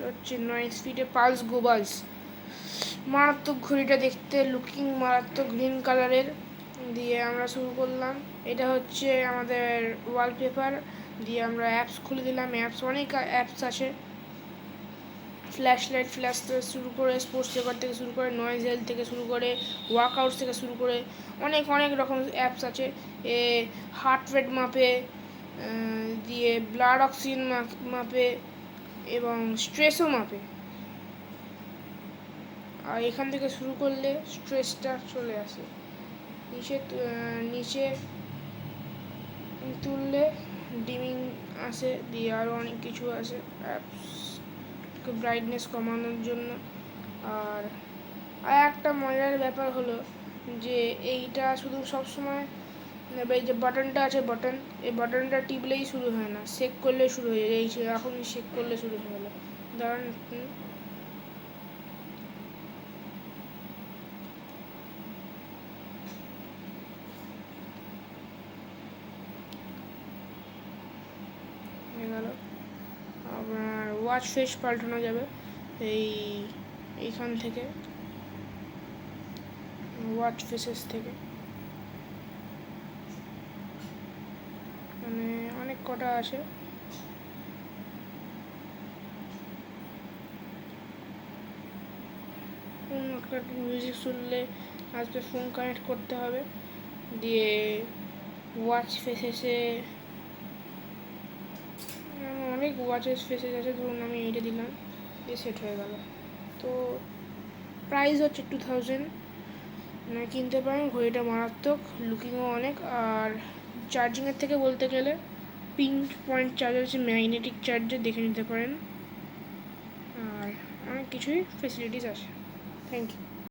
হচ্ছে 9 স্পিডে পালস গোবালস, মারাত্মক ঘড়িটা দেখতে লুকিং মারাত্মক গ্রিন কালারের। দিয়ে আমরা শুরু করলাম। এটা হচ্ছে আমাদের ওয়ালপেপার। দিয়ে আমরা অ্যাপস খুলে দিলাম। অনেক অ্যাপস আছে, ফ্ল্যাশ লাইট ফ্ল্যাশ থেকে শুরু করে, স্পোর্টস রেকর্ড থেকে শুরু করে, নয়েজ হেলথ থেকে শুরু করে, ওয়ার্কআউটস থেকে শুরু করে অনেক অনেক রকম অ্যাপস আছে। হার্ট রেট মাপে, দিয়ে ব্লাড অক্সিজেন মাপে এবং স্ট্রেসও মাপে। আর এখান থেকে শুরু করলে স্ট্রেসটা চলে আসে। নিচে তুললে ডিমিং আসে, দিয়ে আরও অনেক কিছু আসে অ্যাপস ব্রাইটনেস কমানোর জন্য। আর একটা মজার ব্যাপার হলো যে এইটা শুধু সবসময় এই যে বাটনটা আছে, এই বাটনটা টিপলেই শুরু হয় না, শেক করলে শুরু হয়ে যায়। এই এখন শেক করলে শুরু হয়ে গেলো। দাঁড়ান গেল। আপনার ওয়াচ ফেস পাল্টানো যাবে এইখান থেকে, ওয়াচ ফেসেস থেকে। মানে অনেক কটা আছে। মিউজিক শুনলে আজকে ফোন কানেক্ট করতে হবে। দিয়ে ওয়াচ ফেসেসে অনেক ওয়াচেস ফেসেস আছে, ধরুন আমি এইটা দিলাম, দিয়ে সেট হয়ে গেল। তো প্রাইস হচ্ছে 2000, কিনতে পারেন। ঘড়িটা মারাত্মক, লুকিংও অনেক। আর চার্জিংয়ের থেকে বলতে গেলে পিঙ্ক পয়েন্ট চার্জার আছে, ম্যাগনেটিক চার্জার, দেখে নিতে পারেন। আর অনেক কিছুই ফেসিলিটিস আছে। Thank you.